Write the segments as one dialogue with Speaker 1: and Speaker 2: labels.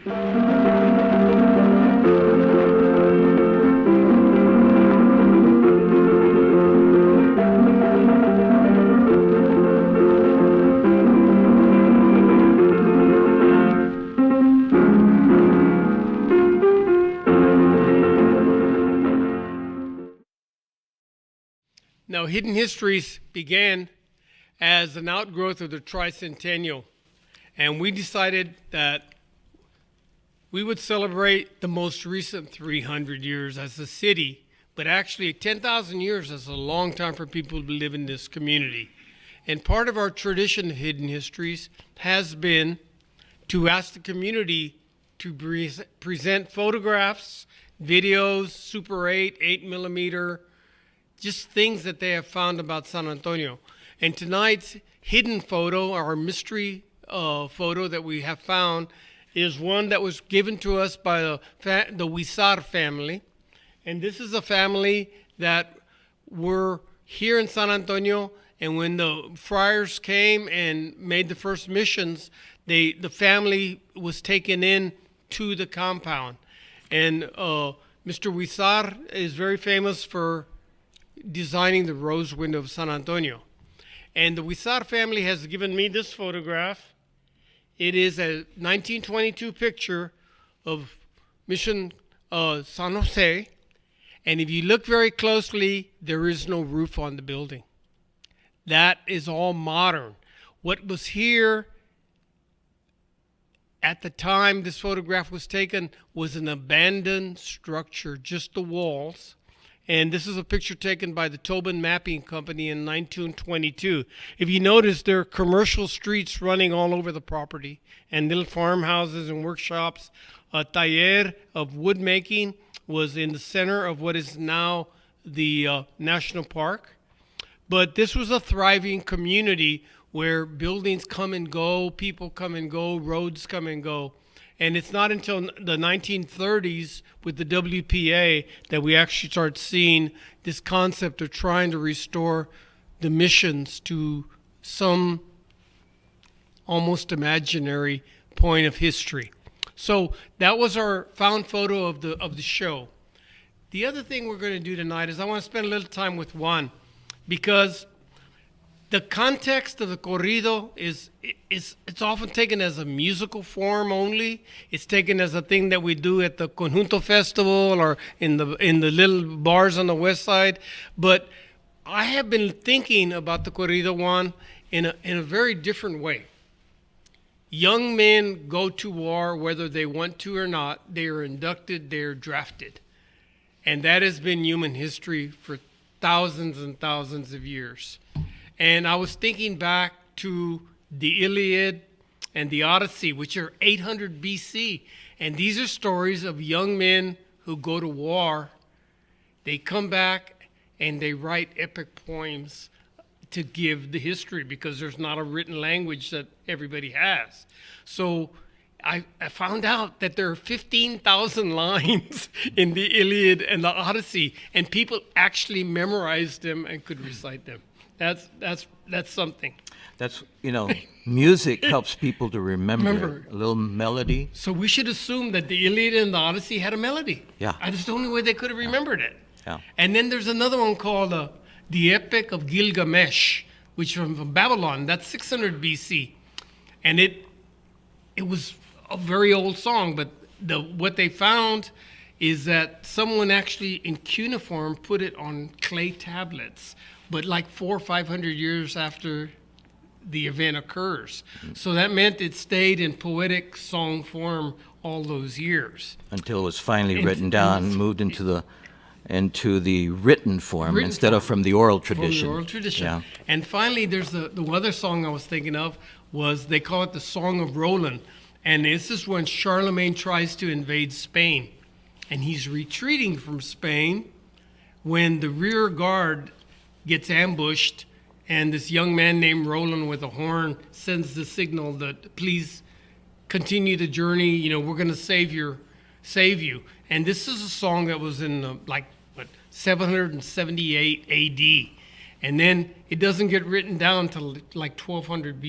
Speaker 1: Now, Hidden Histories began as an outgrowth of the tricentennial, and we decided that we would celebrate the most recent 300 years as a city, but actually 10,000 years is a long time for people to live in this community. And part of our tradition of Hidden Histories has been to ask the community to present photographs, videos, Super 8, 8 millimeter, just things that they have found about San Antonio. And tonight's hidden photo, our mystery photo that we have found, is one that was given to us by the Huizar family. And this is a family that were here in San Antonio, and when the friars came and made the first missions, the family was taken in to the compound. And Mr. Huizar is very famous for designing the rose window of San Antonio. And the Huizar family has given me this photograph. It is a 1922 picture of Mission San Jose. And if you look very closely, there is no roof on the building. That is all modern. What was here at the time this photograph was taken was an abandoned structure, just the walls. And this is a picture taken by the Tobin Mapping Company in 1922. If you notice, there are commercial streets running all over the property and little farmhouses and workshops. A taller of wood making was in the center of what is now the National Park. But this was a thriving community where buildings come and go, people come and go, roads come and go. And it's not until the 1930s with the WPA that we actually start seeing this concept of trying to restore the missions to some almost imaginary point of history. So that was our found photo of the show. The other thing we're going to do tonight is I want to spend a little time with Juan, because the context of the corrido it's often taken as a musical form only. It's taken as a thing that we do at the Conjunto Festival or in the little bars on the west side. But I have been thinking about the corrido, Juan, in a very different way. Young men go to war whether they want to or not. They are inducted, they are drafted. And that has been human history for thousands and thousands of years. And I was thinking back to the Iliad and the Odyssey, which are 800 BC. And these are stories of young men who go to war. They come back and they write epic poems to give the history, because there's not a written language that everybody has. So I found out that there are 15,000 lines in the Iliad and the Odyssey, and people actually memorized them and could recite them. That's something.
Speaker 2: That's, music helps people to remember a little melody.
Speaker 1: So we should assume that the Iliad and the Odyssey had a melody.
Speaker 2: Yeah.
Speaker 1: That's the only way they could have remembered it.
Speaker 2: Yeah.
Speaker 1: And then there's another one called the Epic of Gilgamesh, which is from Babylon. That's 600 BC. And it was a very old song, but what they found is that someone actually in cuneiform put it on clay tablets, but like 400 or 500 years after the event occurs. So that meant it stayed in poetic song form all those years.
Speaker 2: Until it was finally written down, moved into the written form instead of from the oral tradition.
Speaker 1: From the oral tradition.
Speaker 2: Yeah.
Speaker 1: And finally, there's the other song I was thinking of was, they call it the Song of Roland. And this is when Charlemagne tries to invade Spain. And he's retreating from Spain when the rear guard gets ambushed, and this young man named Roland with a horn sends the signal that please continue the journey, we're going to save you. And this is a song that was in 778 AD. And then it doesn't get written down till like 1200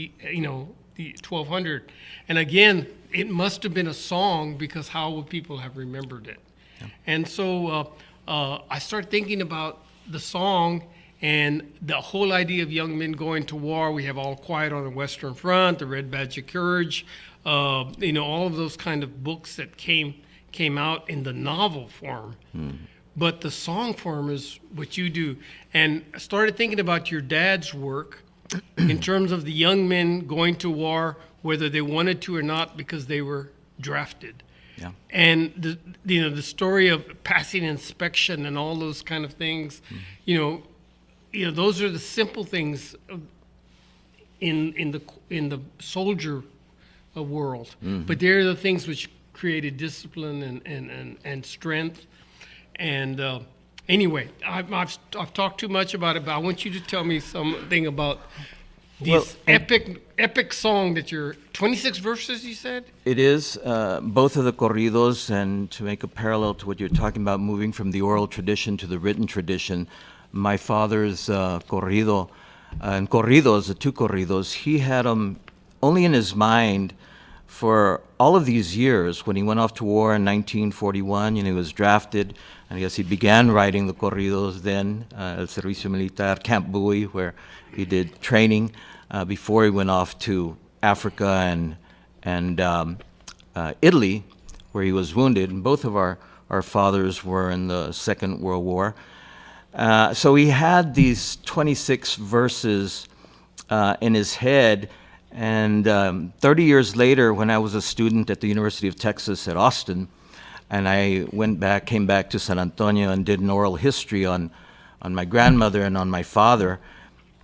Speaker 1: the 1200. And again, it must have been a song, because how would people have remembered it? Yeah. And so I started thinking about the song and the whole idea of young men going to war. We have All Quiet on the Western Front, The Red Badge of Courage, all of those kind of books that came out in the novel form. But the song form is what you do. And I started thinking about your dad's work in terms of the young men going to war, whether they wanted to or not, because they were drafted.
Speaker 2: Yeah.
Speaker 1: And the story of passing inspection and all those kind of things, those are the simple things in the soldier world. But they're the things which created discipline and strength. And anyway, I've talked too much about it, but I want you to tell me something about this epic song that you're 26 verses, you said? It
Speaker 2: is both of the corridos, and to make a parallel to what you're talking about, moving from the oral tradition to the written tradition, my father's corrido and corridos, the two corridos, he had them only in his mind for all of these years. When he went off to war in 1941, he was drafted. I guess he began writing the corridos then, El Servicio Militar, Camp Bowie, where he did training before he went off to Africa and Italy, where he was wounded. And both of our fathers were in the Second World War. So he had these 26 verses in his head. And 30 years later, when I was a student at the University of Texas at Austin, and I came back to San Antonio and did an oral history on my grandmother and on my father.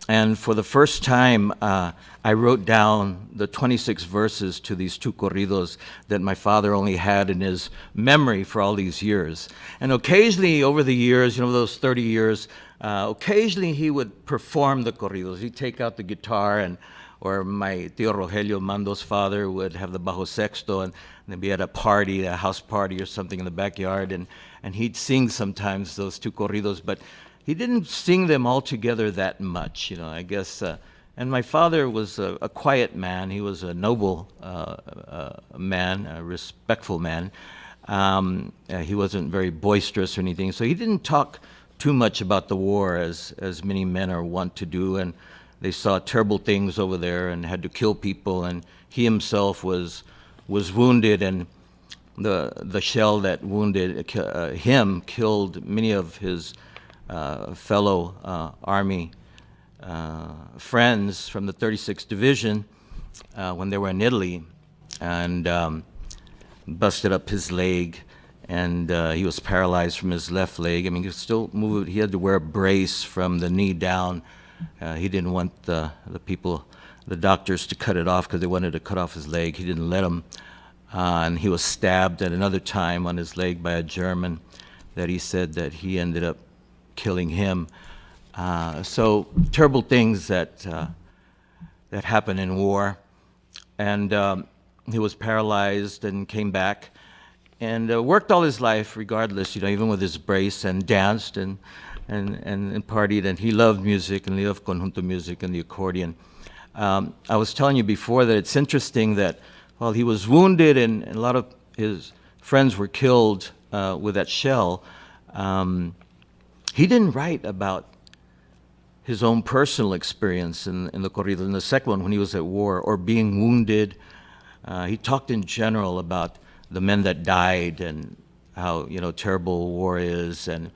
Speaker 2: And for the first time, I wrote down the 26 verses to these two corridos that my father only had in his memory for all these years. And occasionally, over the years, those 30 years, occasionally he would perform the corridos. He'd take out the guitar, or my tío Rogelio, Mando's father, would have the bajo sexto, and they'd be at a party, a house party or something in the backyard, and he'd sing sometimes those two corridos, but he didn't sing them all together that much, I guess. And my father was a quiet man. He was a noble man, a respectful man. He wasn't very boisterous or anything, so he didn't talk too much about the war as many men are wont to do, and they saw terrible things over there and had to kill people, and he himself was wounded, and the shell that wounded him killed many of his fellow Army friends from the 36th Division when they were in Italy, and busted up his leg, and he was paralyzed from his left leg. I mean, he could still move. He had to wear a brace from the knee down. He didn't want the doctors to cut it off because they wanted to cut off his leg. He didn't let them. And he was stabbed at another time on his leg by a German that he said that he ended up killing him. So terrible things that happen in war. And he was paralyzed and came back and worked all his life regardless, even with his brace, and danced and partied, and he loved music, and he loved conjunto music and the accordion. I was telling you before that it's interesting that while he was wounded and a lot of his friends were killed with that shell, he didn't write about his own personal experience in the corrido. In the second one, when he was at war or being wounded, he talked in general about the men that died and how terrible war is, and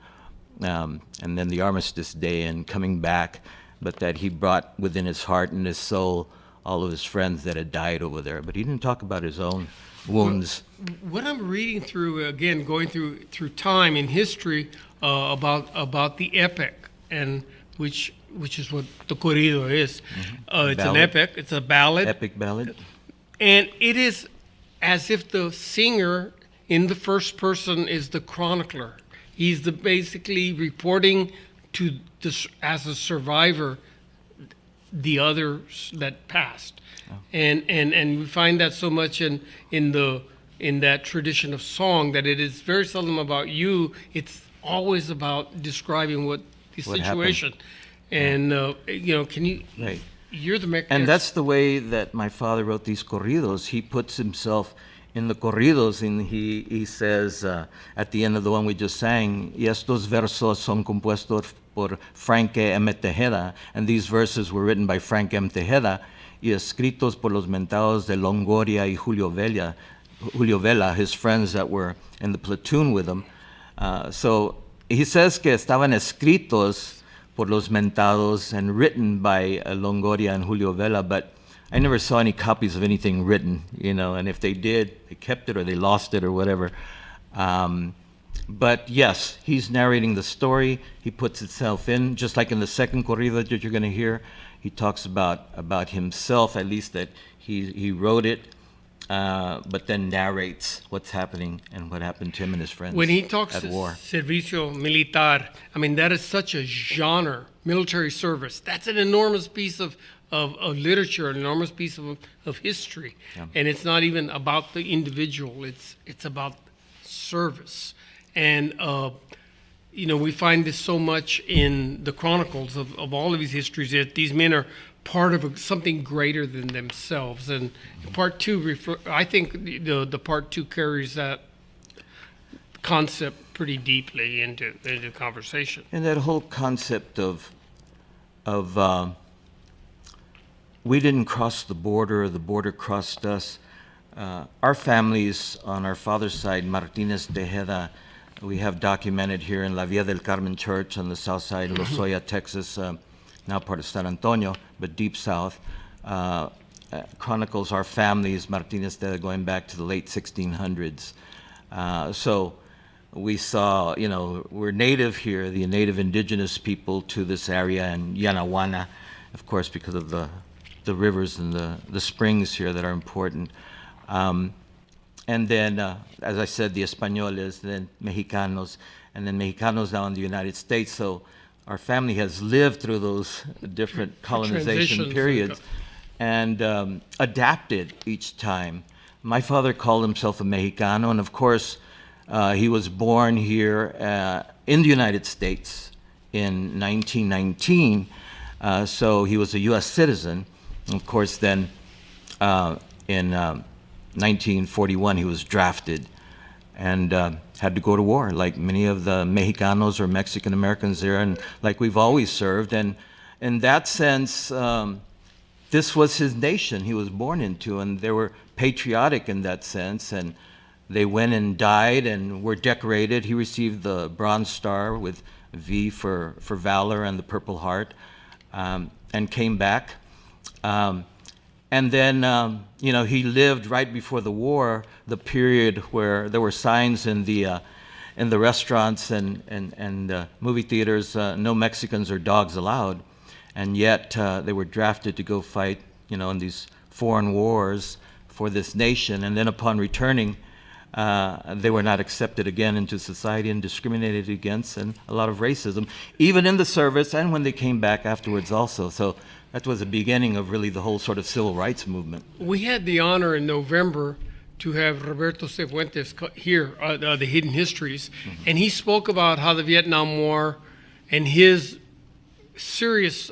Speaker 2: then the Armistice Day and coming back, but that he brought within his heart and his soul all of his friends that had died over there. But he didn't talk about his own wounds.
Speaker 1: What I'm reading through, again, going through time in history about the epic, and which is what the corrido is. It's an epic. It's a ballad.
Speaker 2: Epic ballad. And
Speaker 1: it is as if the singer in the first person is the chronicler. He's basically reporting to as a survivor the others that passed. Oh. And we find that so much in that tradition of song, that it is very seldom about you. It's always about describing what situation.
Speaker 2: Happened.
Speaker 1: And can you?
Speaker 2: Right.
Speaker 1: You're the Mega.
Speaker 2: And that's the way that my father wrote these corridos. He puts himself in the corridos, and he says at the end of the one we just sang, y estos versos son compuestos por Frank M. Tejeda, and these verses were written by Frank M. Tejeda y escritos por los mentados de Longoria y Julio Vela, his friends that were in the platoon with him. So he says que estaban escritos por los mentados and written by Longoria and Julio Vela, but I never saw any copies of anything written, and if they did, they kept it or they lost it or whatever. But yes, he's narrating the story. He puts himself in, just like in the second corrido that you're going to hear. He talks about himself, at least that he wrote it, but then narrates what's happening and what happened to him and his friends
Speaker 1: When he talks
Speaker 2: at war.
Speaker 1: servicio militar, I mean, that is such a genre, military service. That's an enormous piece of literature, an enormous piece of history.
Speaker 2: Yeah.
Speaker 1: And it's not even about the individual, it's about service. And, we find this so much in the chronicles of all of these histories, that these men are part of something greater than themselves. And part two, I think the part two carries that concept pretty deeply into conversation.
Speaker 2: And that whole concept of we didn't cross the border crossed us. Our families on our father's side, Martinez Tejeda, we have documented here in La Villa del Carmen Church on the south side, Lozoya, Texas, now part of San Antonio, but deep south, chronicles our families, Martinez Tejeda, going back to the late 1600s. So we saw, we're native here, the native indigenous people to this area, and Yanaguana, of course, because of the rivers and the springs here that are important. And then, as I said, the Españoles, then Mexicanos, and then Mexicanos now in the United States. So our family has lived through those different colonization periods and adapted each time. My father called himself a Mexicano, and of course, he was born here in the United States in 1919, so he was a U.S. citizen. Of course, then in 1941, he was drafted and had to go to war, like many of the Mexicanos or Mexican Americans there, and like we've always served. And in that sense, this was his nation he was born into, and they were patriotic in that sense. And they went and died and were decorated. He received the Bronze Star with V for valor and the Purple Heart, and came back. And then, he lived right before the war, the period where there were signs in the restaurants and movie theaters, no Mexicans or dogs allowed. And yet they were drafted to go fight, in these foreign wars for this nation. And then upon returning, they were not accepted again into society and discriminated against, and a lot of racism, even in the service and when they came back afterwards also. So that was the beginning of really the whole sort of civil rights movement.
Speaker 1: We had the honor in November to have Roberto Cifuentes here, the Hidden Histories, and he spoke about how the Vietnam War and his serious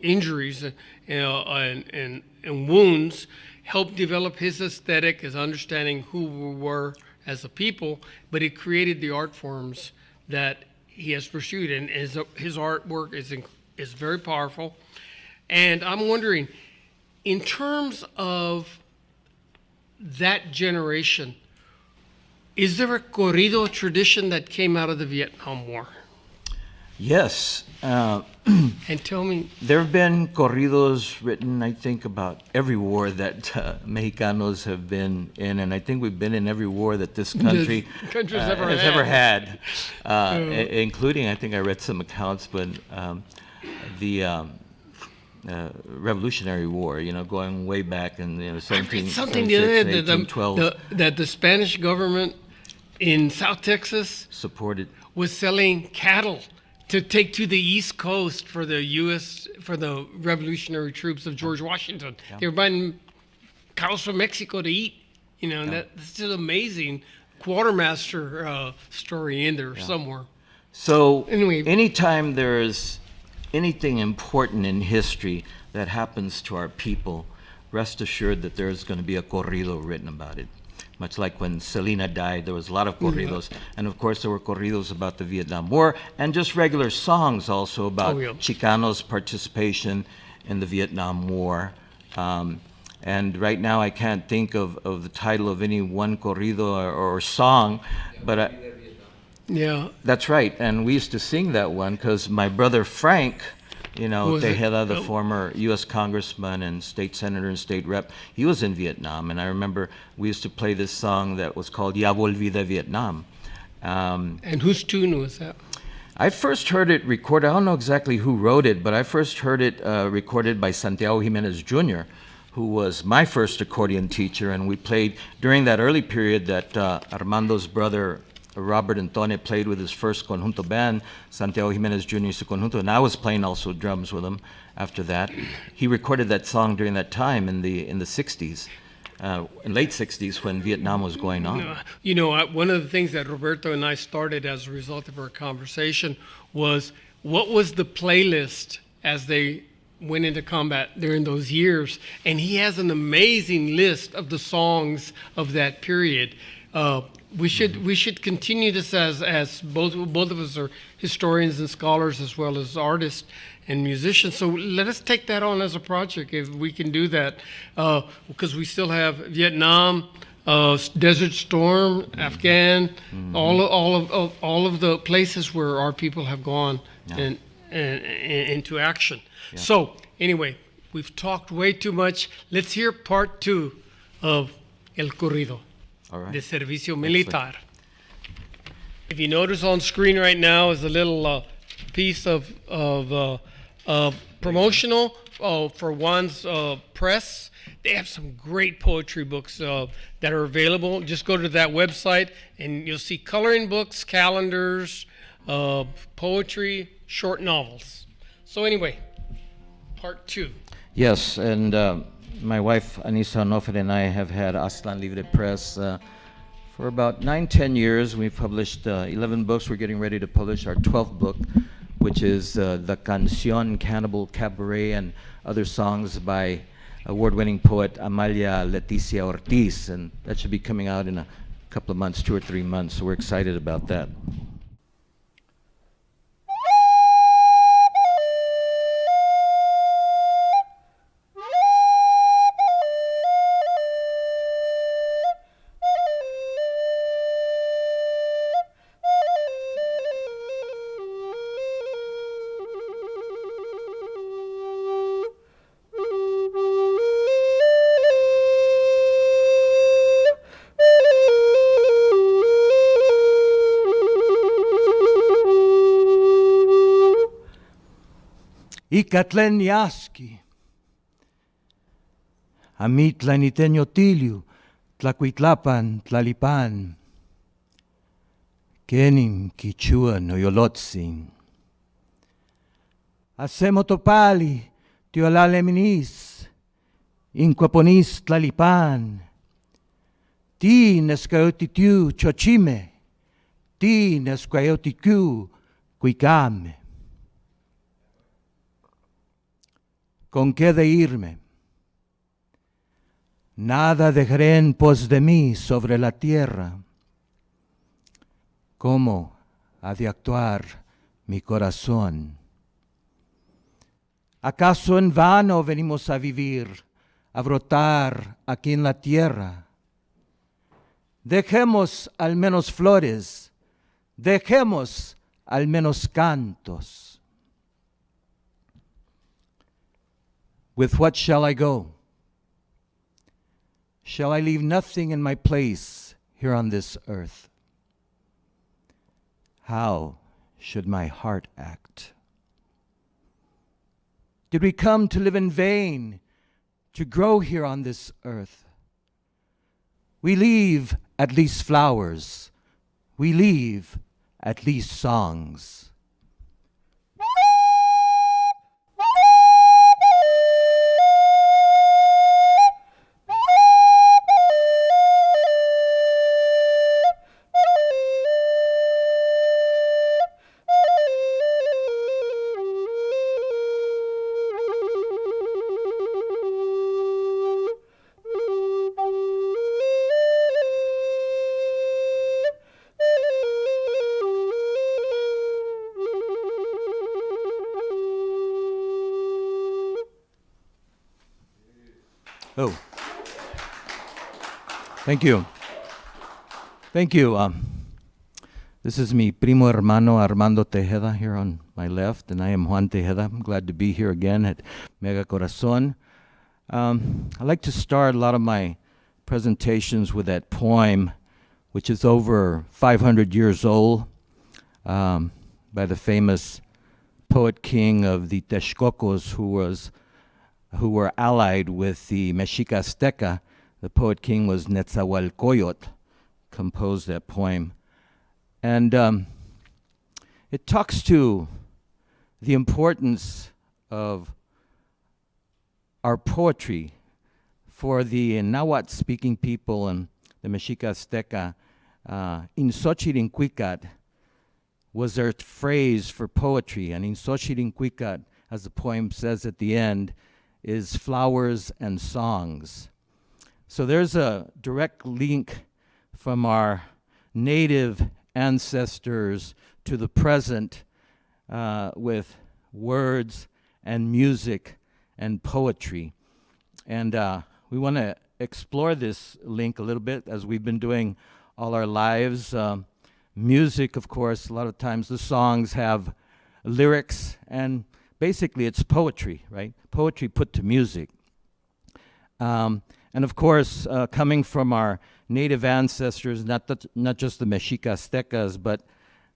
Speaker 1: injuries and wounds helped develop his aesthetic, his understanding who we were as a people, but it created the art forms that he has pursued, and his artwork is very powerful. And I'm wondering, in terms of that generation, is there a corrido tradition that came out of the Vietnam War?
Speaker 2: Yes.
Speaker 1: And tell me.
Speaker 2: There have been corridos written, I think, about every war that Mexicanos have been in, and I think we've been in every war that this country
Speaker 1: has
Speaker 2: ever had, including, I think I read some accounts, but the Revolutionary War, going way back in 1812.
Speaker 1: That the Spanish government in South Texas
Speaker 2: supported,
Speaker 1: was selling cattle to take to the East Coast for the revolutionary troops of George Washington.
Speaker 2: Yeah.
Speaker 1: They were buying cows from Mexico to eat, and that's an amazing quartermaster story in there somewhere.
Speaker 2: So
Speaker 1: anyway,
Speaker 2: anytime there's anything important in history, that happens to our people, rest assured that there's going to be a corrido written about it. Much like when Selena died, there was a lot of corridos. And of course, there were corridos about the Vietnam War and just regular songs also about Chicanos' participation in the Vietnam War. And right now, I can't think of the title of any one corrido or song, but
Speaker 1: yeah,
Speaker 2: that's right. And we used to sing that one because my brother Frank, you know, Tejeda, the former U.S. congressman and state senator and state rep, he was in Vietnam. And I remember we used to play this song that was called Ya Volví de Vietnam.
Speaker 1: And whose tune was that?
Speaker 2: I first heard it recorded, I don't know exactly who wrote it, but I first heard it recorded by Santiago Jimenez Jr., who was my first accordion teacher. And we played during that early period that Armando's brother, Robert Antone, played with his first conjunto band, Santiago Jimenez Jr.'s conjunto, and I was playing also drums with him after that. He recorded that song during that time in the 60s, in late 60s when Vietnam was going on.
Speaker 1: You know, one of the things that Roberto and I started as a result of our conversation was what was the playlist as they went into combat during those years, and he has an amazing list of the songs of that period. We should continue this as both of us are historians and scholars as well as artists and musicians. So let us take that on as a project if we can do that, because we still have Vietnam, Desert Storm, Afghan, all of the places where our people have gone and into action. Yeah. So anyway, we've talked way too much. Let's hear part 2 of El Corrido.
Speaker 2: Right.
Speaker 1: De Servicio Militar. If you notice on screen right now is a little piece of promotional for Juan's press. They have some great poetry books that are available. Just go to that website and you'll see coloring books, calendars, poetry, short novels. So anyway, part 2.
Speaker 2: Yes, and my wife Anissa Onofre and I have had Aztlán Libre Press for about 9-10 years. We've published 11 books. We're getting ready to publish our 12th book, which is The Canción, Cannibal Cabaret, and other songs by award-winning poet Amalia Leticia Ortiz. And that should be coming out in a couple of months, 2 or 3 months. So we're excited about that.
Speaker 3: Icatlen yaski, Amitlaniteño tiliu, Tlacuitlapan, Tlalipan, Kenim Quichua Noyolotzin, Asemotopali, Tiolaleminis, Inquaponis Tlalipan, Ti Nescayotitiu Chochime, Ti Nescayoticu Cuicame. ¿Con qué de irme? Nada dejaré en pos de mí sobre la tierra. ¿Cómo ha de actuar mi corazón? ¿Acaso en vano venimos a vivir, a brotar aquí en la tierra? Dejemos al menos flores, dejemos al menos cantos. With what shall I go? Shall I leave nothing in my place here on this earth? How should my heart act? Did we come to live in vain, to grow here on this earth? We leave at least flowers. We leave at least songs. Oh, thank you. Thank you. This is mi primo hermano Armando Tejeda here on my left, and I am Juan Tejeda. I'm glad to be here again at Mega Corazón. I like to start a lot of my presentations with that poem, which is over 500 years old, by the famous poet king of the Texcocos, who were allied with the Mexica Azteca. The poet king was Netzahualcoyotl, composed that poem. And it talks to the importance of our poetry for the Nahuatl-speaking people and the Mexica Azteca. In Xochitl was their phrase for poetry, and in Xochitl, as the poem says at the end, is flowers and songs. So there's a direct link from our native ancestors to the present with words and music and poetry. And we want to explore this link a little bit, as we've been doing all our lives. Music, of course, a lot of times the songs have lyrics, and basically it's poetry, right? Poetry put to music. And of course, coming from our native ancestors, not just the Mexica Aztecas, but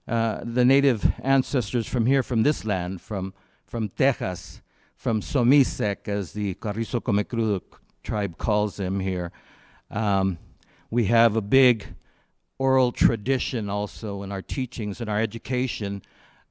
Speaker 3: the native ancestors from here, from this land, from Texas, from Somisec, as the Carrizo Comecrudo tribe calls them here. We have a big oral tradition also in our teachings and our education.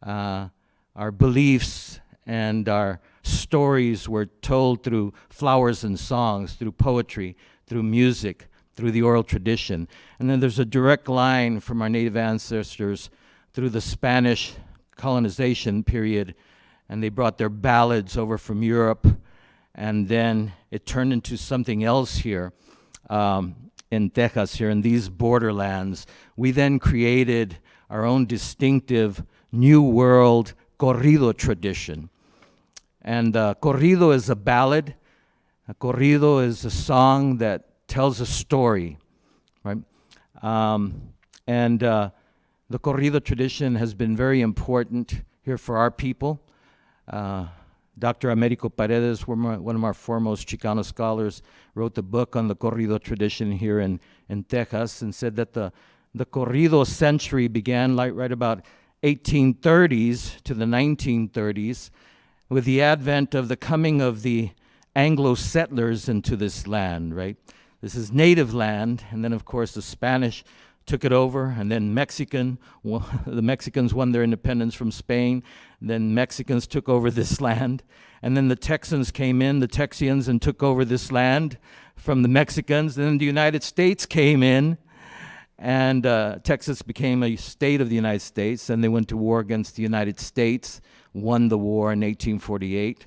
Speaker 3: Our beliefs and our stories were told through flowers and songs, through poetry, through music, through the oral tradition. And then there's a direct line from our native ancestors through the Spanish colonization period, and they brought their ballads over from Europe, and then it turned into something else here in Texas, here in these borderlands. We then created our own distinctive New World corrido tradition. And corrido is a ballad. A corrido is a song that tells a story, right? The corrido tradition has been very important here for our people. Dr. Americo Paredes, one of our foremost Chicano scholars, wrote a book on the corrido tradition here in Texas, and said that the corrido century began right about 1830s to the 1930s with the advent of the coming of the Anglo settlers into this land, right? This is native land, and then of course the Spanish took it over, and then the Mexicans won their independence from Spain, then Mexicans took over this land, and then the Texans came in, the Texians, and took over this land from the Mexicans, and then the United States came in, and Texas became a state of the United States, and they went to war against the United States, won the war in 1848.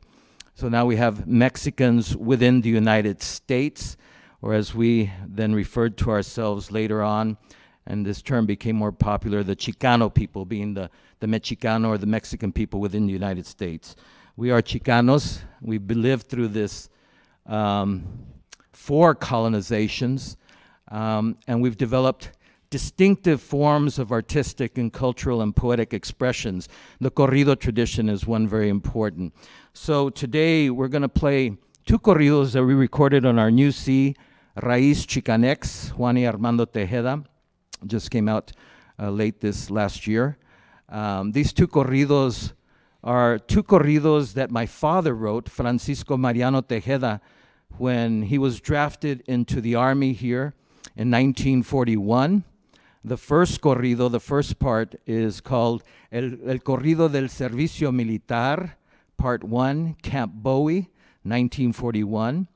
Speaker 3: So now we have Mexicans within the United States, or as we then referred to ourselves later on, and this term became more popular, the Chicano people, being the Mexicano or the Mexican people within the United States. We are Chicanos. We've lived through this 4 colonizations, and we've developed distinctive forms of artistic and cultural and poetic expressions. The corrido tradition is one very important. So today we're going to play 2 corridos that we recorded on our new C, Raíz Chicanex, Juan y Armando Tejeda. Just came out late this last year. These 2 corridos are 2 corridos that my father wrote, Francisco Mariano Tejeda, when he was drafted into the army here in 1941. The first corrido, the first part, is called El Corrido del Servicio Militar, Part 1, Camp Bowie, 1941.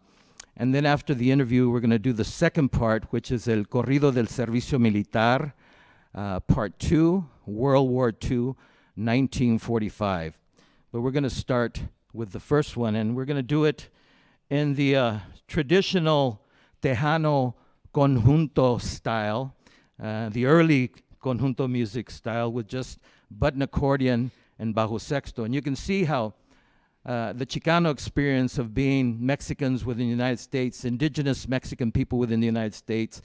Speaker 3: And then after the interview, we're going to do the second part, which is El Corrido del Servicio Militar, Part 2, World War II, 1945. But we're going to start with the first one, and we're going to do it in the traditional Tejano conjunto style, the early conjunto music style with just button accordion and bajo sexto. And you can see how the Chicano experience of being Mexicans within the United States, indigenous Mexican people within the United States.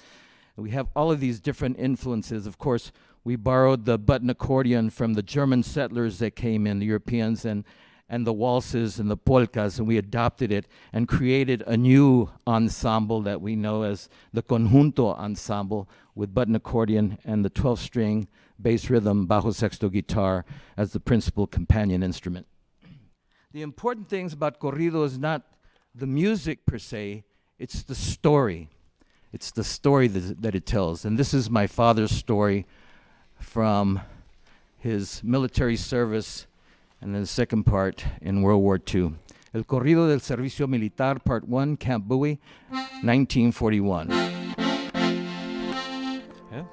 Speaker 3: We have all of these different influences. Of course, we borrowed the button accordion from the German settlers that came in, the Europeans, and the waltzes and the polkas, and we adopted it and created a new ensemble that we know as the Conjunto Ensemble, with button accordion and the 12-string bass rhythm bajo sexto guitar as the principal companion instrument. The important things about corrido is not the music per se, it's the story. It's the story that it tells. And this is my father's story from his military service, and then the second part in World War II. El Corrido del Servicio Militar, Part 1, Camp Bowie, 1941. Yeah.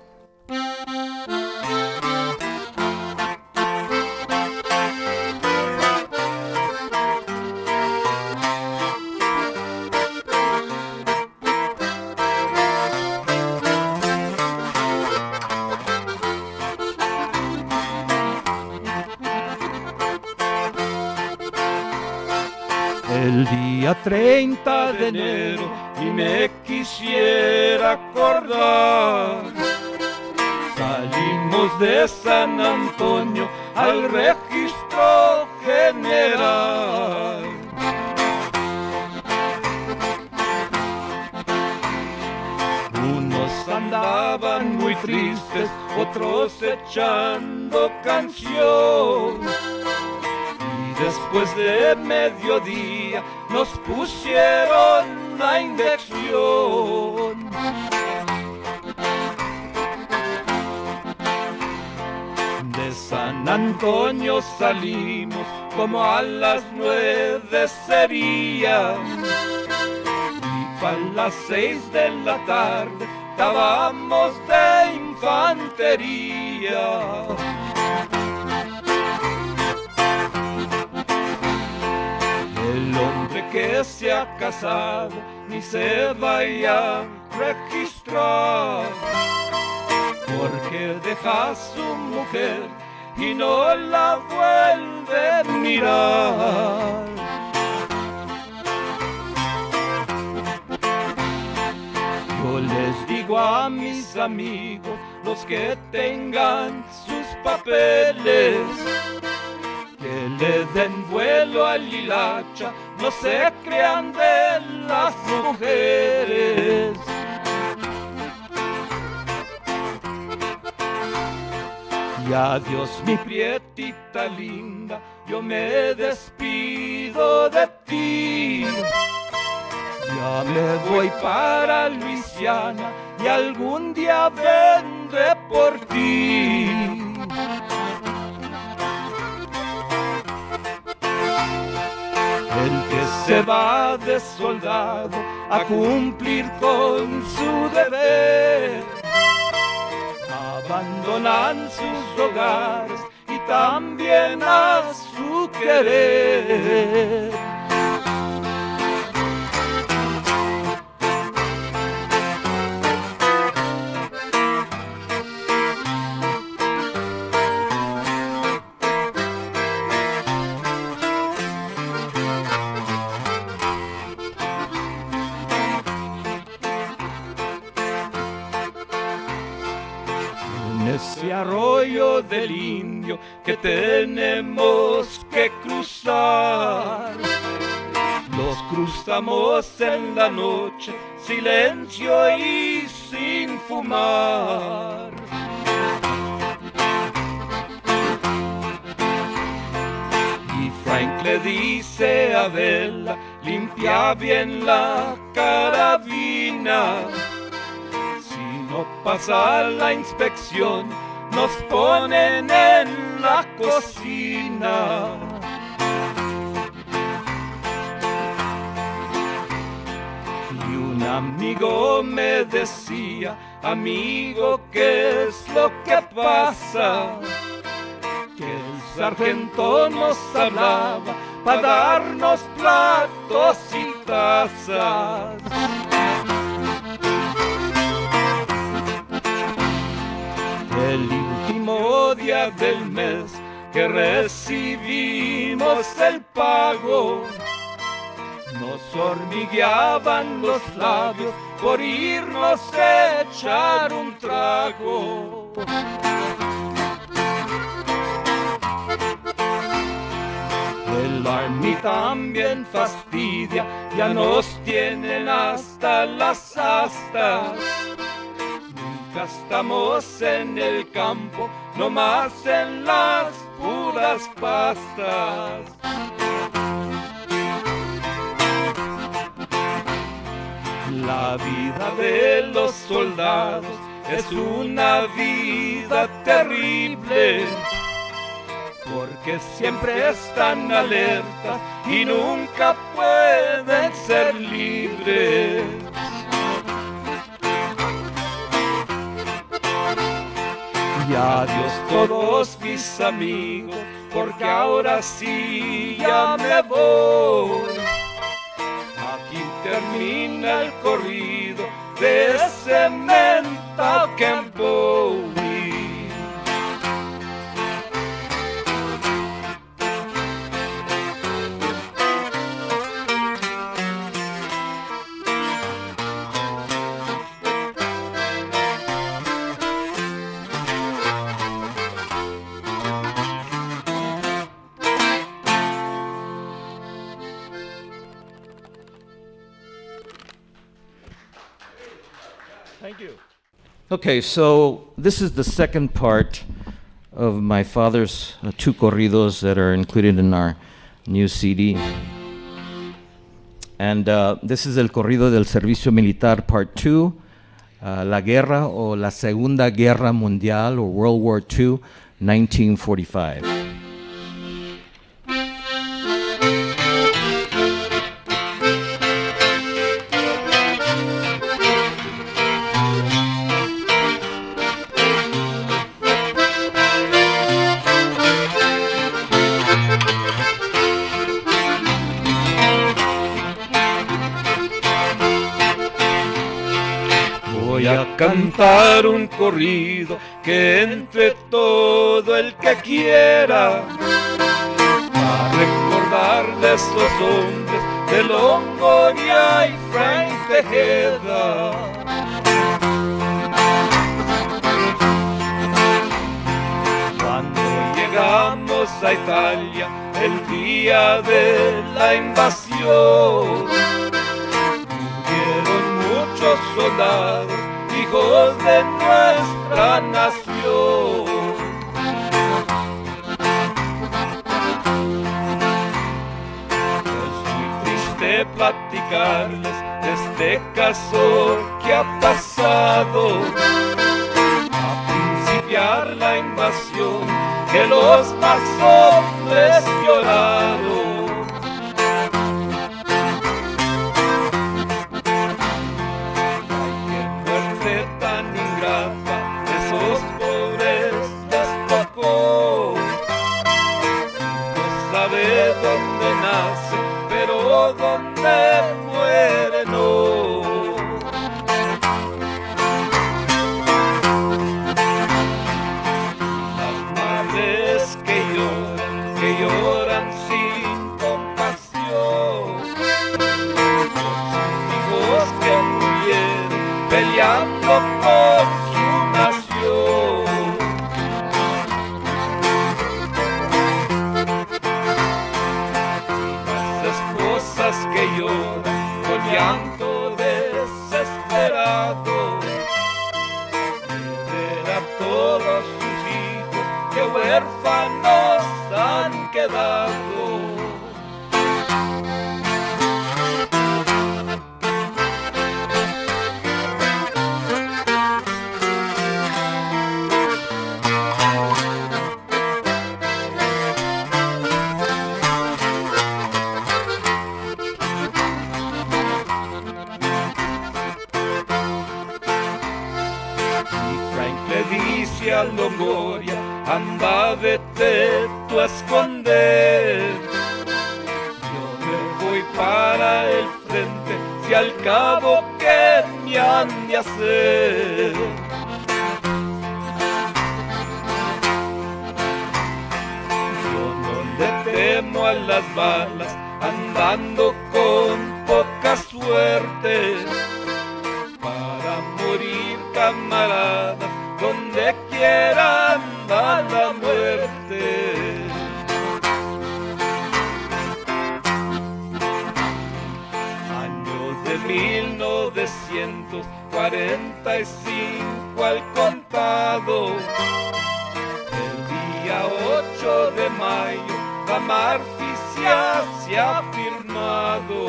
Speaker 4: El día 30 de enero y me quisiera acordar, salimos de San Antonio al registro general. Unos andaban muy tristes, otros echando canción. Después de mediodía nos pusieron la inyección. De San Antonio salimos como a las 9 sería, y para las 6 de la tarde estábamos de infantería. El hombre que se ha casado ni se vaya a registrar, porque deja a su mujer y no la vuelve a mirar. Yo les digo a mis amigos, los que tengan sus papeles, que le den vuelo al hilacha, no se crean de las mujeres. Y adiós mi prietita linda, yo me despido de ti. Ya me voy para Luisiana y algún día vendré por ti. El que se va de soldado a cumplir con su deber, abandonan sus hogares y también a su querer. Ese arroyo del Indio que tenemos que cruzar, los cruzamos en la noche, silencio y sin fumar. Y Frank le dice a Bella, limpia bien la carabina, no pasa la inspección, nos ponen en la cocina. Y un amigo me decía, amigo, ¿qué es lo que pasa? Que el sargento nos hablaba para darnos platos y tazas. El último día del mes que recibimos el pago. Nos hormigueaban los labios por irnos a echar un trago. El Army también fastidia, ya nos tienen hasta las astas. Nunca estamos en el campo, nomás en las puras pastas. La vida de los soldados es una vida terrible, porque siempre están alertas y nunca pueden ser libres. Y adiós todos mis amigos, porque ahora sí ya me voy. Aquí termina el corrido de ese mental Bowie. Thank you.
Speaker 2: Okay, so this is the second part of my father's two corridos that are included in our new CD. And this is el corrido del servicio militar part 2, La Guerra o la Segunda Guerra Mundial or World War II, 1945.
Speaker 4: Voy a cantar un corrido que entre todo el que quiera, a recordar de esos hombres de Longoria y Juan Tejeda. Cuando llegamos a Italia el día de la invasión, murieron muchos soldados, hijos de nuestra nación. Es muy triste platicarles de este caso que ha pasado, a principiar la invasión, que los más hombres lloraron. Esos pobres les tocó. No sabe dónde nace, pero dónde muere no. Las madres que lloran sin compasión, sus hijos que murieron peleando por que lloran con llanto desesperado, ver a todos sus hijos que huérfanos han quedado. A Longoria, anda, vete tú a esconder. Yo me voy para el frente, si al cabo que me han de hacer. a las balas, andando con poca suerte. Para morir, camaradas, donde quiera anda la muerte. Año de 1945 al contado, el día 8 de mayo, la marficia se ha firmado.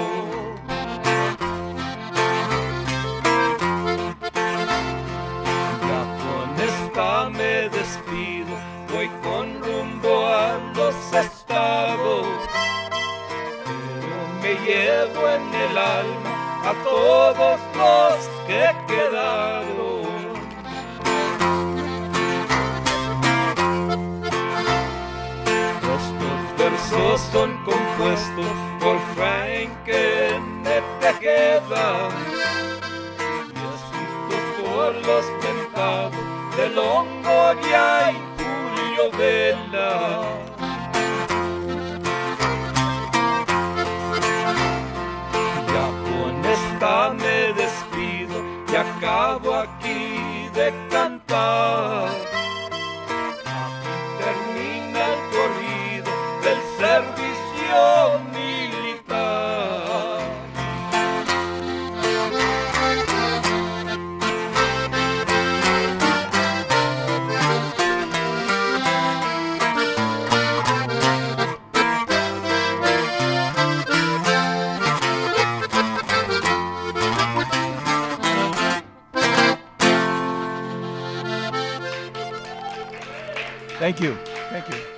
Speaker 4: Ya con esta me despido, voy con rumbo a los estados, pero me llevo en el alma a todos los que quedaron. Estos versos son compuestos por Juan Tejeda y escritos por los tentados de Longoria y Julio Vela. Ya con esta me despido y acabo aquí de cantar. Aquí termina el corrido del servicio militar.
Speaker 3: Thank you. Thank you.